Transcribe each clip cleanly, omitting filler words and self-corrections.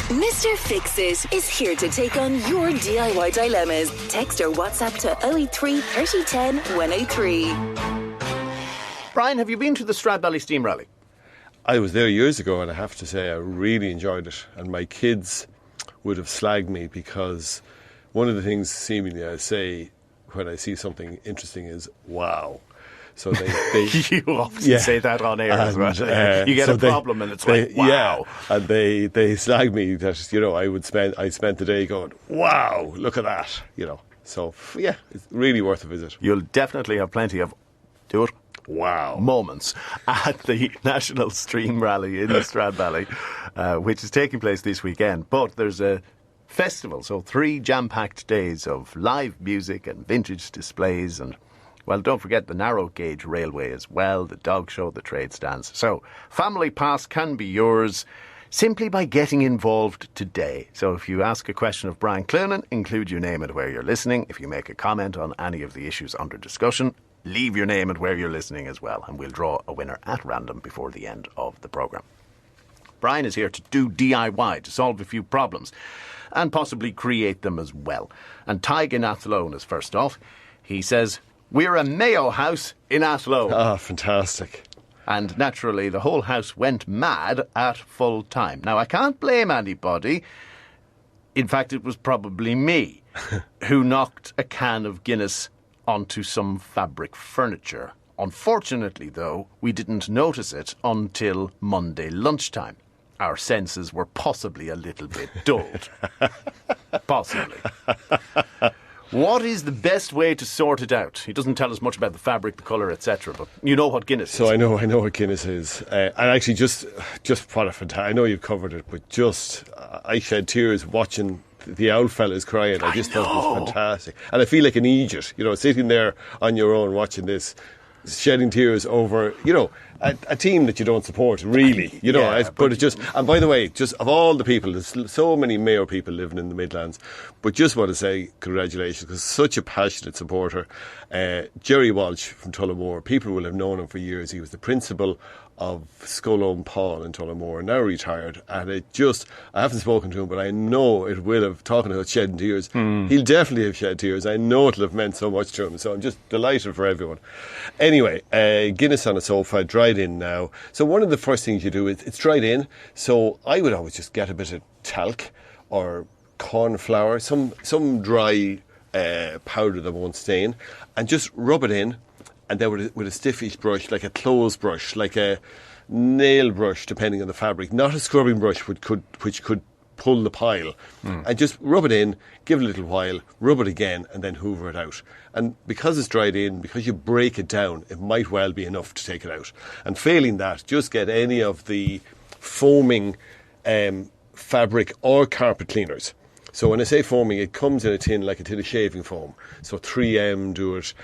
Mr. Fix-It is here to take on your DIY dilemmas. Text or WhatsApp to 083 3010 103. Brian, have you been to the Stradbally Steam Rally? I was there years ago, and I have to say I really enjoyed it. And my kids would have slagged me because one of the things seemingly I say when I see something interesting is, wow. So they you often say that on air as well. You get a problem and it's like, wow. Yeah, and they slag me that, I spent the day going, wow, look at that, So, yeah, it's really worth a visit. You'll definitely have plenty of, wow, moments at the National Stream Rally in the Stradbally, which is taking place this weekend. But there's a festival, so 3 jam-packed days of live music and vintage displays and, well, don't forget the narrow gauge railway as well, the dog show, the trade stands. So, Family Pass can be yours simply by getting involved today. So if you ask a question of Brian Cloonan, include your name and where you're listening. If you make a comment on any of the issues under discussion, leave your name and where you're listening as well, and we'll draw a winner at random before the end of the programme. Brian is here to do DIY, to solve a few problems, and possibly create them as well. And Tig in Athlone is first off. He says, we're a Mayo house in Athlone. Ah, fantastic. And naturally, the whole house went mad at full time. Now, I can't blame anybody. In fact, it was probably me who knocked a can of Guinness onto some fabric furniture. Unfortunately, though, we didn't notice it until Monday lunchtime. Our senses were possibly a little bit dulled. Possibly. What is the best way to sort it out? He doesn't tell us much about the fabric, the colour, etc., but you know what Guinness is. So I know what Guinness is. And actually, just what a fantastic... I know you've covered it, but I shed tears watching the owl fellas crying. I just thought it was fantastic. And I feel like an idiot, sitting there on your own watching this, shedding tears over, a team that you don't support, really, but it just, and by the way, just of all the people, there's so many Mayo people living in the Midlands, but just want to say congratulations, because such a passionate supporter. Jerry Walsh from Tullamore, people will have known him for years. He was the principal of Scullone Paul in Tullamore, now retired, and I haven't spoken to him, but I know it will have, talking about shedding tears, he'll definitely have shed tears. I know it'll have meant so much to him, so I'm just delighted for everyone. Anyway, Guinness on a sofa, dried in now. So one of the first things you do is, it's dried in, so I would always just get a bit of talc or corn flour, some dry powder that won't stain, and just rub it in. And then with a stiffish brush, like a clothes brush, like a nail brush, depending on the fabric, not a scrubbing brush which could pull the pile. And just rub it in, give it a little while, rub it again, and then hoover it out. And because it's dried in, because you break it down, it might well be enough to take it out. And failing that, just get any of the foaming fabric or carpet cleaners. So when I say foaming, it comes in a tin, like a tin of shaving foam. So 3M do it.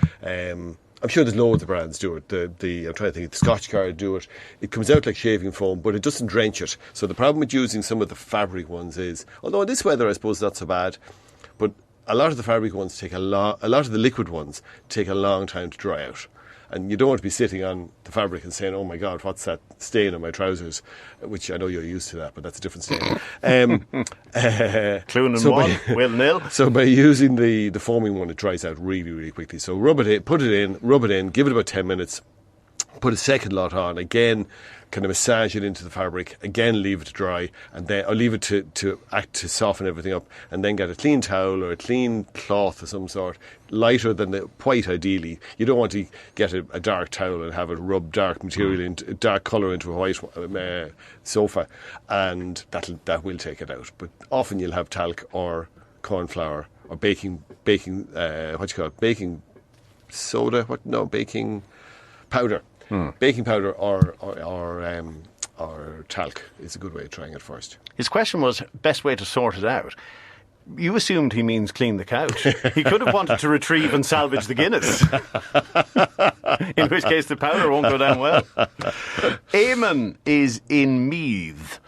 I'm sure there's loads of brands do it. I'm trying to think, the Scotchgard do it. It comes out like shaving foam, but it doesn't drench it. So the problem with using some of the fabric ones is, although in this weather I suppose not so bad, but a lot of the fabric ones a lot of the liquid ones take a long time to dry out. And you don't want to be sitting on the fabric and saying, oh my God, what's that stain on my trousers? Which I know you're used to that, but that's a different stain. Cloonan 1, 0. So by using the foaming one, it dries out really, really quickly. So rub it in, give it about 10 minutes, put a second lot on, again, kind of massage it into the fabric, again leave it to dry, and then I'll leave it to soften everything up, and then get a clean towel or a clean cloth of some sort, lighter than the white ideally. You don't want to get a dark towel and have it rub dark material, dark colour into a white sofa, and that will take it out. But often you'll have talc or corn flour or baking baking soda, baking powder. Baking powder or talc is a good way of trying it first. His question was, best way to sort it out. You assumed he means clean the couch. He could have wanted to retrieve and salvage the Guinness. In which case the powder won't go down well. Eamon is in Meath.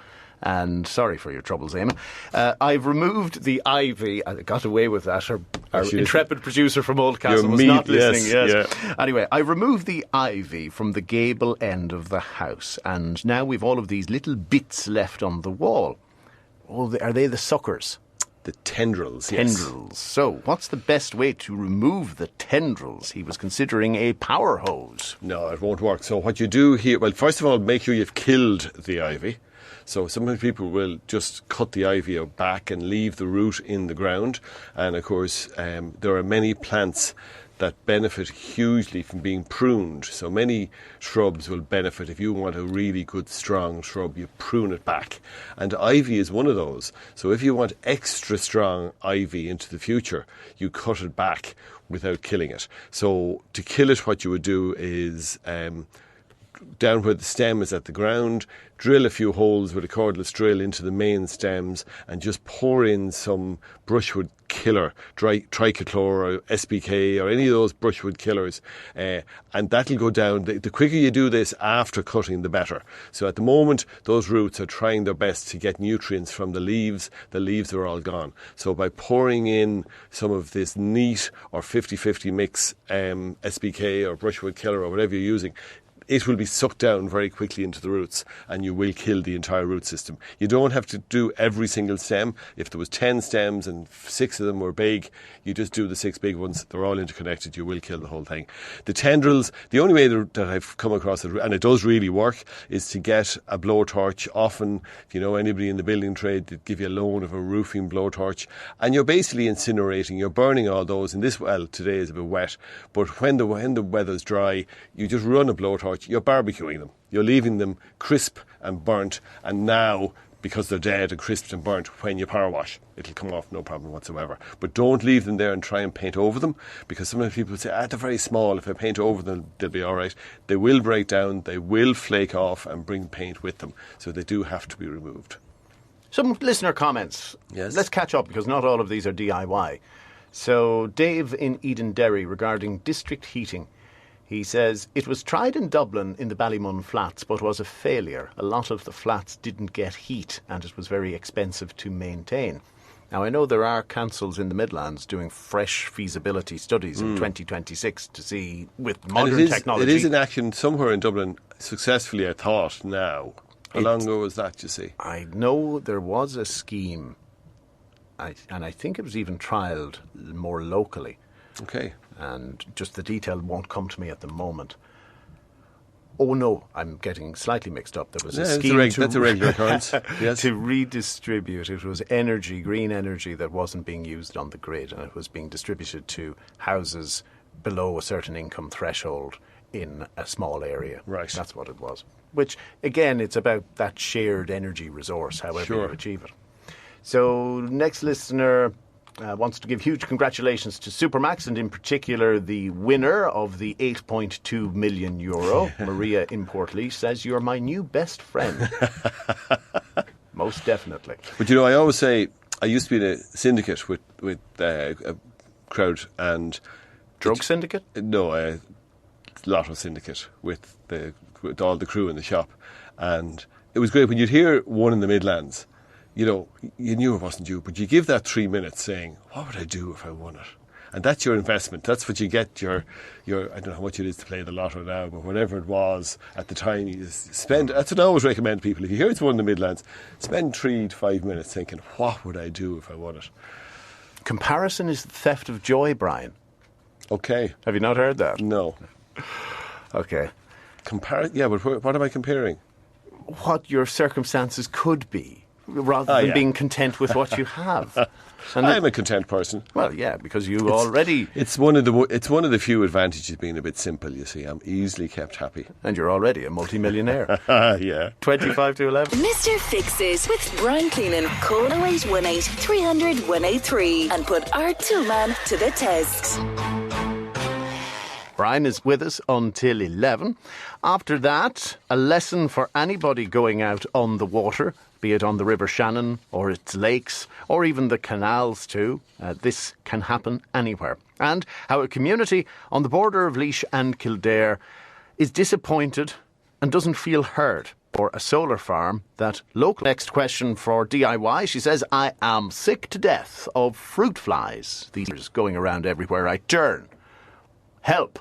And sorry for your troubles, Eamon. I've removed the ivy. I got away with that. Our intrepid producer from Oldcastle was not listening. Yes. Yeah. Anyway, I removed the ivy from the gable end of the house. And now we've all of these little bits left on the wall. Oh, are they the suckers? The tendrils, yes. Tendrils. So, what's the best way to remove the tendrils? He was considering a power hose. No, it won't work. So what you do here, well, first of all, make sure you've killed the ivy. So some people will just cut the ivy out back and leave the root in the ground. And of course, there are many plants that benefit hugely from being pruned. So many shrubs will benefit. If you want a really good strong shrub, you prune it back. And ivy is one of those. So if you want extra strong ivy into the future, you cut it back without killing it. So to kill it, what you would do is down where the stem is at the ground, drill a few holes with a cordless drill into the main stems and just pour in some brushwood killer, trichlor or SPK or any of those brushwood killers, and that'll go down. The quicker you do this after cutting, the better. So at the moment, those roots are trying their best to get nutrients from the leaves are all gone. So by pouring in some of this neat or 50-50 mix SPK or brushwood killer or whatever you're using, it will be sucked down very quickly into the roots and you will kill the entire root system. You don't have to do every single stem. If there was 10 stems and 6 of them were big, you just do the 6 big ones. They're all interconnected. You will kill the whole thing. The tendrils, the only way that I've come across it, and it does really work, is to get a blowtorch. Often, if you know anybody in the building trade, they'd give you a loan of a roofing blowtorch. And you're basically incinerating. You're burning all those. And this, well, today is a bit wet. But when the weather's dry, you just run a blowtorch. You're barbecuing them. You're leaving them crisp and burnt. And now, because they're dead and crisped and burnt, when you power wash, it'll come off no problem whatsoever. But don't leave them there and try and paint over them, because sometimes people say, they're very small. If I paint over them, they'll be all right. They will break down. They will flake off and bring paint with them. So they do have to be removed. Some listener comments. Yes. Let's catch up, because not all of these are DIY. So Dave in Edenderry regarding district heating. He says, it was tried in Dublin in the Ballymun flats, but was a failure. A lot of the flats didn't get heat, and it was very expensive to maintain. Now, I know there are councils in the Midlands doing fresh feasibility studies in 2026 to see, with modern technology. It is in action somewhere in Dublin, successfully, I thought, now. How long ago was that, you see? I know there was a scheme, and I think it was even trialled more locally. Okay. And just the detail won't come to me at the moment. Oh no, I'm getting slightly mixed up. There was a scheme that's a regular occurrence. Yes. To redistribute. It was energy, green energy, that wasn't being used on the grid, and it was being distributed to houses below a certain income threshold in a small area. Right. That's what it was. Which, again, it's about that shared energy resource, however you achieve it. So, next listener wants to give huge congratulations to Supermax, and in particular the winner of the €8.2 million. Maria in Portlaoise says, you're my new best friend. Most definitely. But you know, I always say, I used to be in a syndicate with a crowd, and... Drug syndicate? No, a lotto syndicate with all the crew in the shop. And it was great when you'd hear one in the Midlands. You know, you knew it wasn't you, but you give that 3 minutes saying, what would I do if I won it? And that's your investment. That's what you get your I don't know how much it is to play the lotto now, but whatever it was at the time, you spend, that's what I always recommend people. If you hear it's one in the Midlands, spend 3 to 5 minutes thinking, what would I do if I won it? Comparison is the theft of joy, Brian. Okay. Have you not heard that? No. Okay. Yeah, but what am I comparing? What your circumstances could be, rather than being content with what you have. And I'm a content person. Well, yeah, because you already... It's one of the few advantages of being a bit simple, you see. I'm easily kept happy. And you're already a multi-millionaire. Yeah. 25 to 11. Mr. Fixes with Brian Cloonan. Call 0818 300 183 and put our toolman to the test. Brian is with us until 11. After that, a lesson for anybody going out on the water, be it on the River Shannon or its lakes or even the canals too. This can happen anywhere. And how a community on the border of Laois and Kildare is disappointed and doesn't feel heard. Or a solar farm that local. Next question for DIY. She says, I am sick to death of fruit flies. These are going around everywhere I turn. Help.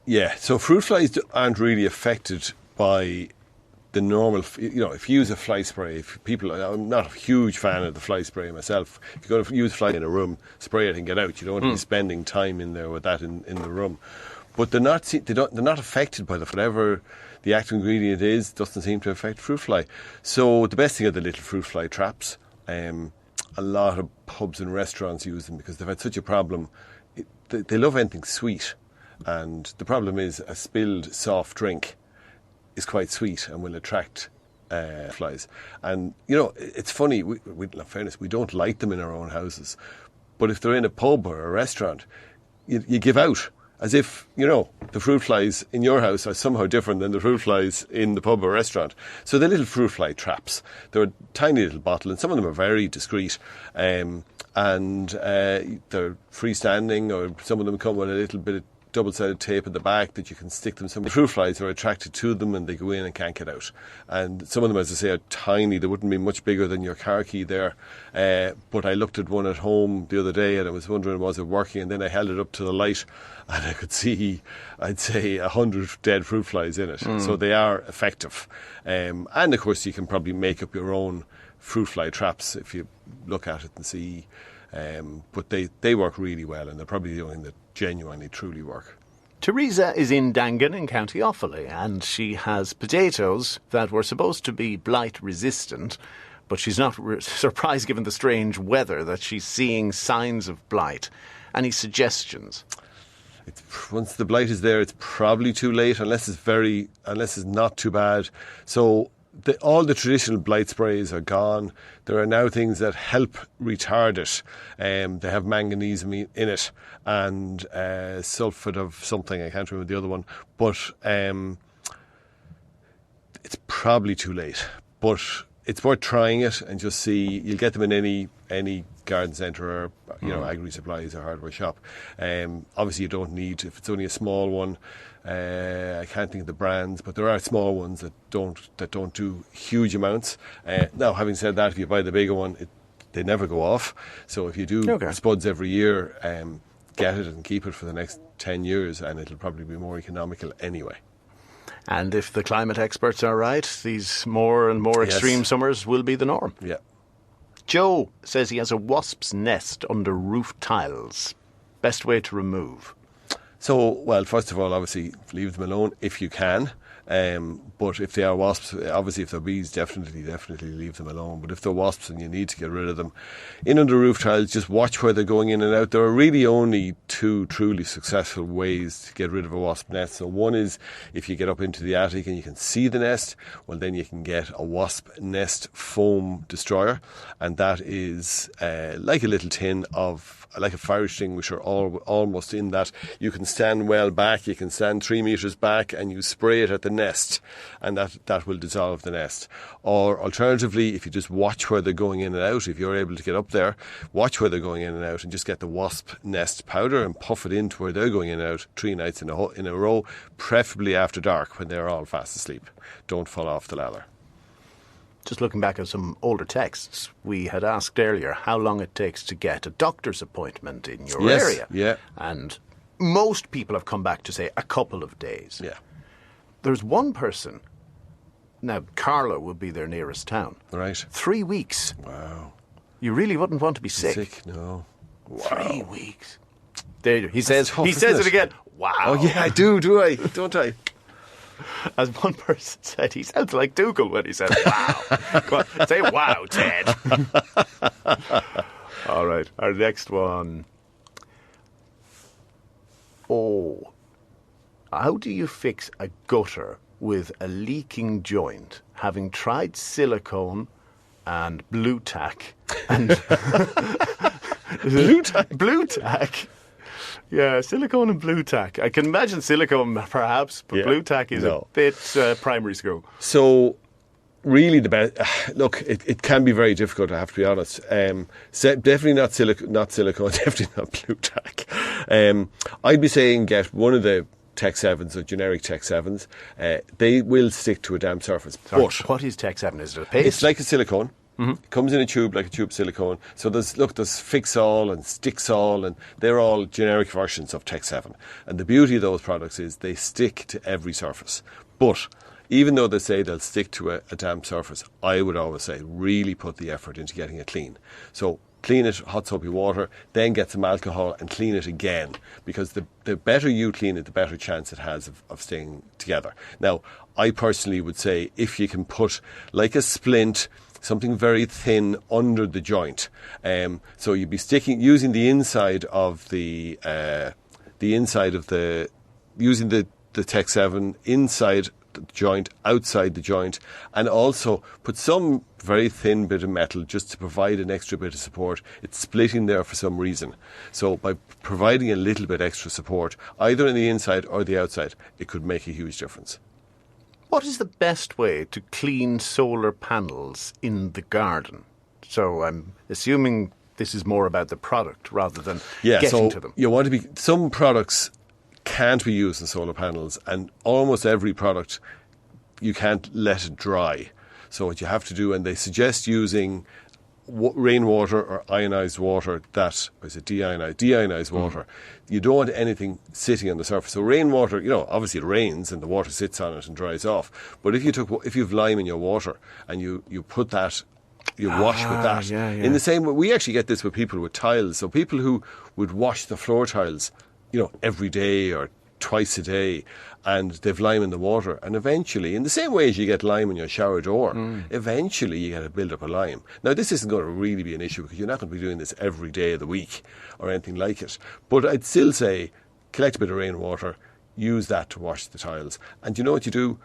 Yeah, so fruit flies aren't really affected by the normal, if you use a fly spray, I'm not a huge fan of the fly spray myself. If you're going to use fly in a room, spray it and get out. You don't want to be spending time in there with that in the room. But they're not affected by whatever the active ingredient is. Doesn't seem to affect fruit fly. So the best thing are the little fruit fly traps. A lot of pubs and restaurants use them because they've had such a problem. They love anything sweet, and the problem is a spilled soft drink is quite sweet and will attract flies. And it's funny. In fairness, we don't like them in our own houses, but if they're in a pub or a restaurant, you give out. As if, the fruit flies in your house are somehow different than the fruit flies in the pub or restaurant. So the little fruit fly traps, they're a tiny little bottle, and some of them are very discreet. And they're freestanding, or some of them come with a little bit of double-sided tape at the back that you can stick them. Some of the fruit flies are attracted to them and they go in and can't get out. And some of them, as I say, are tiny. They wouldn't be much bigger than your car key there. But I looked at one at home the other day and I was wondering, was it working? And then I held it up to the light and I could see, I'd say, 100 dead fruit flies in it. So they are effective. And of course you can probably make up your own fruit fly traps if you look at it and see. But they work really well, and they're probably the only thing that genuinely, truly work. Teresa is in Dangan in County Offaly, and she has potatoes that were supposed to be blight resistant, but she's not surprised given the strange weather that she's seeing signs of blight. Any suggestions? Once the blight is there, it's probably too late, unless it's not too bad. So all the traditional blight sprays are gone. There are now things that help retard it. They have manganese in it and sulphate of something. I can't remember the other one. But it's probably too late. But it's worth trying it and just see. You'll get them in any garden centre or agri supplies or hardware shop. Obviously, you don't need, if it's only a small one. I can't think of the brands, but there are small ones that don't do huge amounts. Now, having said that, if you buy the bigger one, they never go off. So if you do spuds every year, get it and keep it for the next 10 years, and it'll probably be more economical anyway. And if the climate experts are right, these more and more extreme summers will be the norm. Yeah. Joe says he has a wasp's nest under roof tiles. Best way to remove? So, well, first of all, obviously, leave them alone if you can. But if they are wasps, obviously if they're bees, definitely leave them alone. But if they're wasps and you need to get rid of them, in under roof tiles, just watch where they're going in and out. There are really only two truly successful ways to get rid of a wasp nest. So one is if you get up into the attic and you can see the nest, well then you can get a wasp nest foam destroyer, and that is like a little tin of, like a fire extinguisher, almost in that you can stand well back, you can stand 3 metres back, and you spray it at the nest, and that will dissolve the nest. Or alternatively, if you just watch where they're going in and out, if you're able to get up there, watch where they're going in and out, and just get the wasp nest powder and puff it into where they're going in and out 3 nights in a row, preferably after dark when they're all fast asleep. Don't fall off the ladder. Just looking back at some older texts, we had asked earlier how long it takes to get a doctor's appointment in your area. Yeah. And most people have come back to say a couple of days. Yeah. There's one person, now Carlow would be their nearest town. Right. 3 weeks. Wow. You really wouldn't want to be sick. No. Wow. 3 weeks. There you go. He says it again. Wow. Oh yeah, I do I? Don't I? As one person said, he sounds like Dougal when he says wow. Come on, say wow, Ted. All right, our next one. Oh, how do you fix a gutter with a leaking joint, having tried silicone and blue tack? And Blue tack? Yeah, silicone and blue tack. I can imagine silicone perhaps, but blue tack is a bit primary school. So, really the best... Look, it can be very difficult, I have to be honest. Definitely not silicone, definitely not blue tack. I'd be saying get one of the Tech 7s or generic Tech 7s. They will stick to a damp surface. Sorry, but what is Tech 7? Is it a paste? It's like a silicone. Mm-hmm. It comes in a tube, like a tube of silicone. So there's Fix-All and Stix-All, and they're all generic versions of Tech 7. And the beauty of those products is they stick to every surface. But even though they say they'll stick to a damp surface, I would always say really put the effort into getting it clean. So clean it, hot soapy water, then get some alcohol and clean it again. Because the better you clean it, the better chance it has of staying together. Now, I personally would say if you can put like a splint, something very thin under the joint. So you'd be using the inside of using the Tech 7 inside the joint, outside the joint, and also put some very thin bit of metal just to provide an extra bit of support. It's splitting there for some reason. So by providing a little bit extra support, either on the inside or the outside, it could make a huge difference. What is the best way to clean solar panels in the garden? So I'm assuming this is more about the product rather than getting to them. You want to be, some products can't be used in solar panels, and almost every product you can't let it dry. So what you have to do, and they suggest using rainwater or ionized water, deionized water. You don't want anything sitting on the surface. So rainwater, obviously it rains and the water sits on it and dries off. But if you've lime in your water and you put that, you wash with that. In the same way, we actually get this with people with tiles. So people who would wash the floor tiles, every day or twice a day, and they've lime in the water, and eventually, in the same way as you get lime in your shower door, eventually you get a build-up of lime. Now, this isn't going to really be an issue because you're not going to be doing this every day of the week or anything like it. But I'd still say, collect a bit of rainwater, use that to wash the tiles. And you know what you do?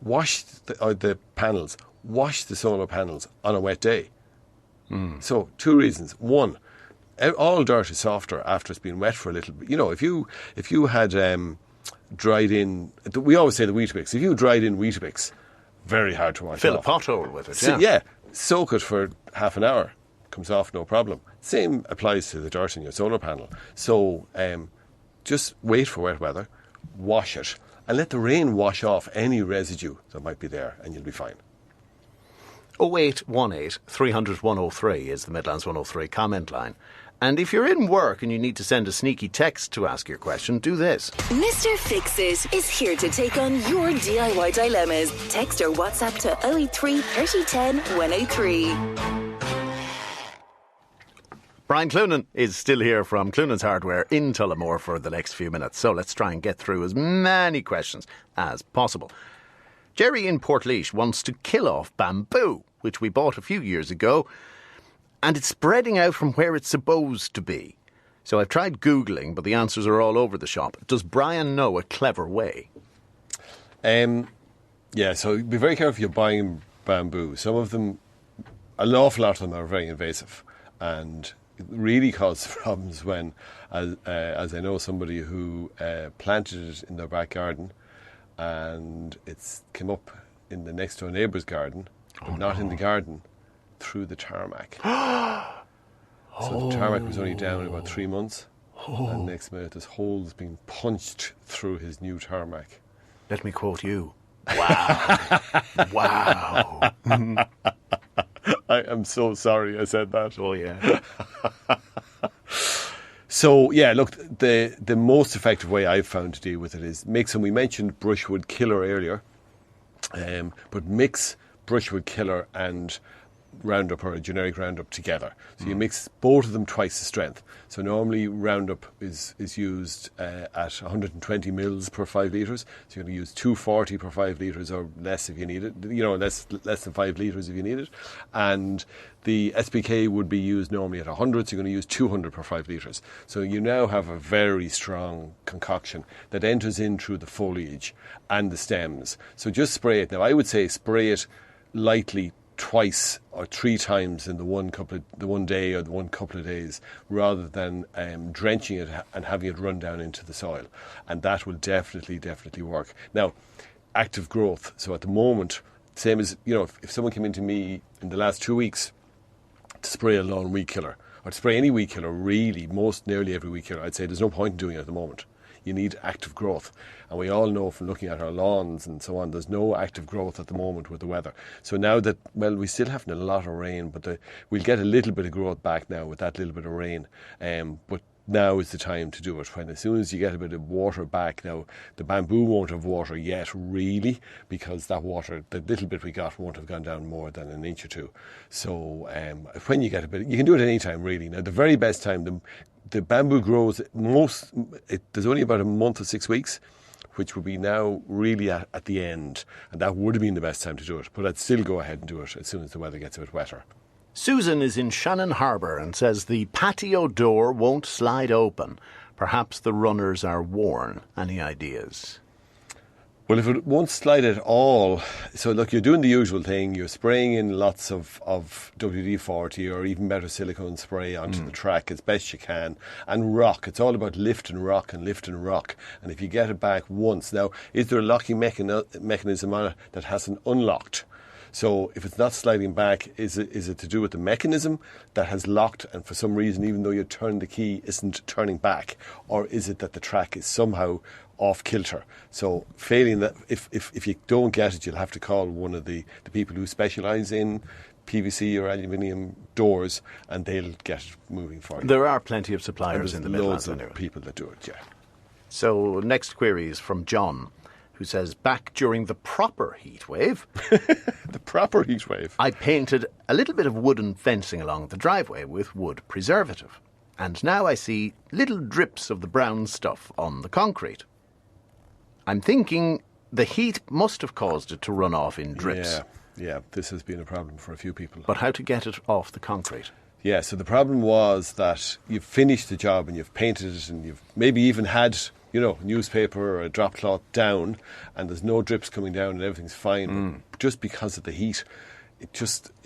Wash the panels, wash the solar panels on a wet day. So, 2 reasons. One, all dirt is softer after it's been wet for a little bit. If you had dried in, we always say the Weetabix. If you dried in Weetabix, very hard to wash Fill off. a pothole with it, soak it for half an hour, comes off no problem. Same applies to the dirt in your solar panel. So just wait for wet weather, wash it, and let the rain wash off any residue that might be there, and you'll be fine. 0818 300 103 is the Midlands 103 comment line. And if you're in work and you need to send a sneaky text to ask your question, do this. Mr. Fix-It is here to take on your DIY dilemmas. Text or WhatsApp to 083 3010 103. Brian Cloonan is still here from Cloonan's Hardware in Tullamore for the next few minutes. So let's try and get through as many questions as possible. Jerry in Portlaoise wants to kill off bamboo, which we bought a few years ago, and it's spreading out from where it's supposed to be. So I've tried Googling, but the answers are all over the shop. Does Brian know a clever way? So be very careful if you're buying bamboo. Some of them, an awful lot of them are very invasive and it really causes problems when, as I know somebody who planted it in their back garden and it's come up in the next door neighbour's garden, but not in the garden, through the tarmac. So the tarmac was only down about 3 months, and next minute there's holes being punched through his new tarmac. Let me quote you. Wow. Wow. I am so sorry I said that. Oh, yeah. So, look, the most effective way I've found to deal with it is mix, and we mentioned brushwood killer earlier, but mix brushwood killer and Roundup or a generic Roundup together. So you mix both of them twice the strength. So normally Roundup is used at 120 mils per 5 litres. So you're going to use 240 per 5 litres or less if you need it. Less than 5 litres if you need it. And the SPK would be used normally at 100, so you're going to use 200 per 5 litres. So you now have a very strong concoction that enters in through the foliage and the stems. So just spray it. Now I would say spray it lightly twice or 3 times in the one day or the one couple of days, rather than drenching it and having it run down into the soil, and that will definitely work. Now, active growth. So at the moment, same as if someone came into me in the last 2 weeks to spray a lawn weed killer or to spray any weed killer, really nearly every weed killer, I'd say there's no point in doing it at the moment. You need active growth. And we all know from looking at our lawns and so on, there's no active growth at the moment with the weather. So now that, we still having a lot of rain, but we'll get a little bit of growth back now with that little bit of rain. But now is the time to do it. When as soon as you get a bit of water back, now the bamboo won't have water yet really, because that water, the little bit we got, won't have gone down more than an inch or two. So when you get a bit, you can do it any time really. Now the very best time, the bamboo grows there's only about a month or 6 weeks, which would be now really at the end, and that would have been the best time to do it. But I'd still go ahead and do it as soon as the weather gets a bit wetter. Susan is in Shannon Harbour and says the patio door won't slide open. Perhaps the runners are worn. Any ideas? Well, if it won't slide at all, so look, you're doing the usual thing. You're spraying in lots of WD-40 or even better silicone spray onto the track as best you can, and rock. It's all about lift and rock and lift and rock. And if you get it back once, now, is there a locking mechanism on it that hasn't unlocked? So if it's not sliding back, is it to do with the mechanism that has locked and for some reason, even though you turn the key, isn't turning back? Or is it that the track is somehow off kilter? So failing that, if you don't get it, you'll have to call one of the people who specialise in PVC or aluminium doors, and they'll get it moving for you. There are plenty of suppliers in the Midlands. Loads of people that do it, yeah. So next query is from John, who says, back during the proper heat wave, the proper heat wave, I painted a little bit of wooden fencing along the driveway with wood preservative. And now I see little drips of the brown stuff on the concrete. I'm thinking the heat must have caused it to run off in drips. Yeah, this has been a problem for a few people. But how to get it off the concrete? Yeah, so the problem was that you've finished the job and you've painted it and you've maybe even had, newspaper or a drop cloth down, and there's no drips coming down and everything's fine. But just because of the heat, it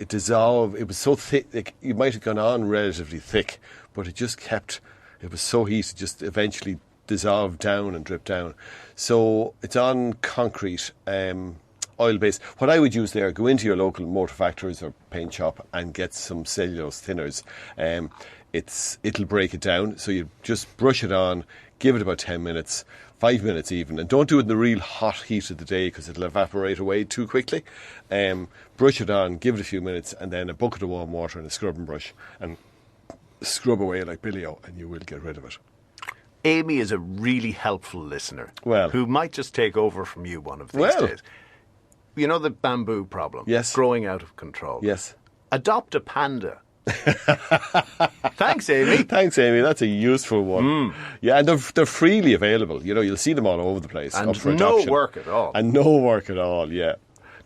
dissolved. It was so thick, you might have gone on relatively thick, but it was so heat, it just eventually dissolved down and dripped down. So it's on concrete, oil-based. What I would use there, go into your local motor factories or paint shop and get some cellulose thinners. It'll break it down, so you just brush it on, give it about 10 minutes, 5 minutes even, and don't do it in the real hot heat of the day because it'll evaporate away too quickly. Brush it on, give it a few minutes, and then a bucket of warm water and a scrubbing brush, and scrub away like Billy-O, and you will get rid of it. Amy is a really helpful listener, well, who might just take over from you one of these days. You know the bamboo problem? Yes. Growing out of control. Yes. Adopt a panda. Thanks, Amy. Thanks, Amy. That's a useful one. Yeah, and they're freely available. You'll see them all over the place. And up for no adoption. work at all. And no work at all, yeah.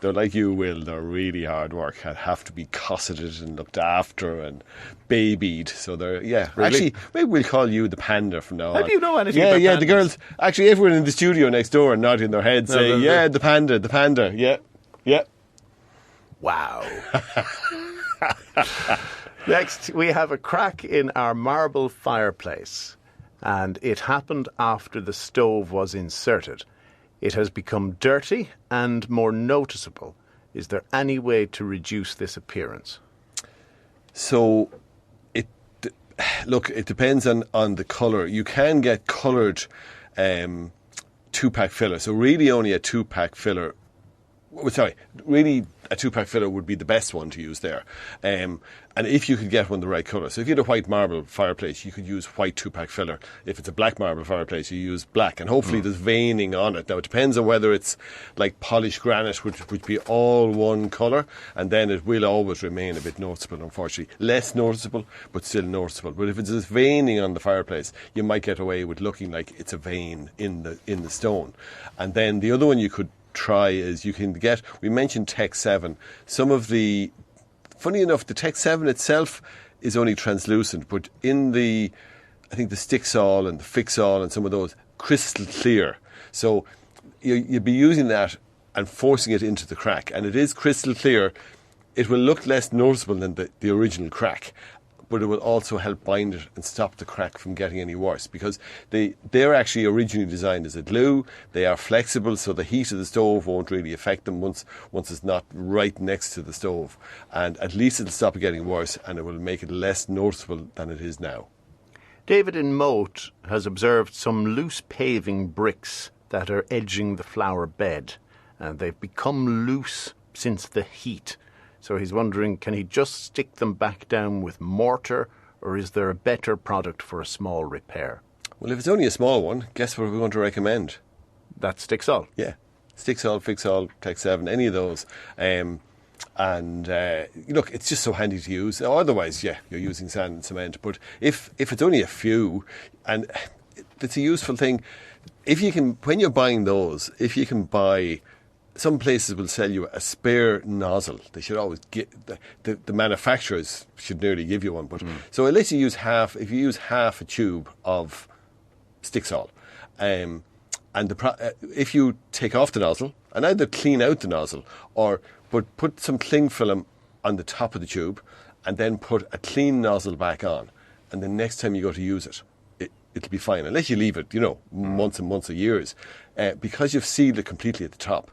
They're like you, Will. They're really hard work. They have to be cosseted and looked after and babied. So they're, yeah. Really? Actually, maybe we'll call you the panda from now on. How do you know anything about Yeah, pandas? the girls. Actually, everyone in the studio next door nodding their heads saying, the panda. Yeah. Wow. Next, we have a crack in our marble fireplace, and it happened after the stove was inserted. It has become dirty and more noticeable. Is there any way to reduce this appearance? So, it depends on the colour. You can get coloured 2-pack filler. So really only a 2-pack filler. Really a 2-pack filler would be the best one to use there. And if you could get one the right colour. So if you had a white marble fireplace, you could use white 2-pack filler. If it's a black marble fireplace, you use black. And hopefully there's veining on it. Now it depends on whether it's like polished granite, which would be all one colour, and then it will always remain a bit noticeable, unfortunately. Less noticeable, but still noticeable. But if it's this veining on the fireplace, you might get away with looking like it's a vein in the stone. And then the other one you could try is you can get, we mentioned Tech 7. Funny enough, the Tech 7 itself is only translucent, but in I think the Sticksol and the Fixol and some of those, crystal clear. So you'd be using that and forcing it into the crack, and it is crystal clear. It will look less noticeable than the original crack, but it will also help bind it and stop the crack from getting any worse, because they're actually originally designed as a glue. They are flexible, so the heat of the stove won't really affect them once it's not right next to the stove. And at least it'll stop it getting worse, and it will make it less noticeable than it is now. David in Moat has observed some loose paving bricks that are edging the flower bed, and they've become loose since the heat. So he's wondering, can he just stick them back down with mortar, or is there a better product for a small repair? Well, if it's only a small one, guess what we're going to recommend? That's stick salt. Yeah. Stick salt, fix salt, Tech 7, any of those. Look, it's just so handy to use. Otherwise, yeah, you're using sand and cement. But if it's only a few, and it's a useful thing, if you can, when you're buying those, if you can buy, some places will sell you a spare nozzle. They should always get, the manufacturers should nearly give you one. But so unless you use half, if you use half a tube of stick salt, if you take off the nozzle and either clean out the nozzle or put some cling film on the top of the tube and then put a clean nozzle back on, and the next time you go to use it, it'll be fine, unless you leave it, months and months or years. Because you've sealed it completely at the top,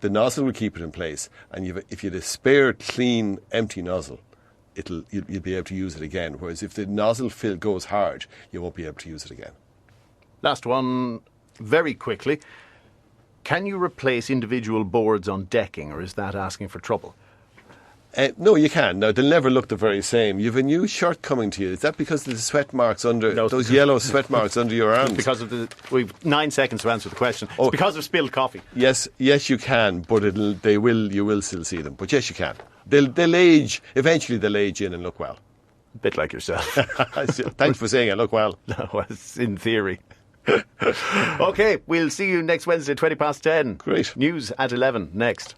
the nozzle will keep it in place, and if you have a spare, clean, empty nozzle, you'll be able to use it again. Whereas if the nozzle fill goes hard, you won't be able to use it again. Last one, very quickly. Can you replace individual boards on decking, or is that asking for trouble? No, you can. Now, they'll never look the very same. You have a new shirt coming to you. Is that because of the sweat marks those yellow sweat marks under your arms? Because of we've 9 seconds to answer the question. It's because of spilled coffee. Yes, you can, but you will still see them. But yes, you can. They'll age. Eventually, they'll age in and look well. A bit like yourself. Thanks for saying I look well. No, it's in theory. OK, we'll see you next Wednesday, 10:20. Great. News at 11 next.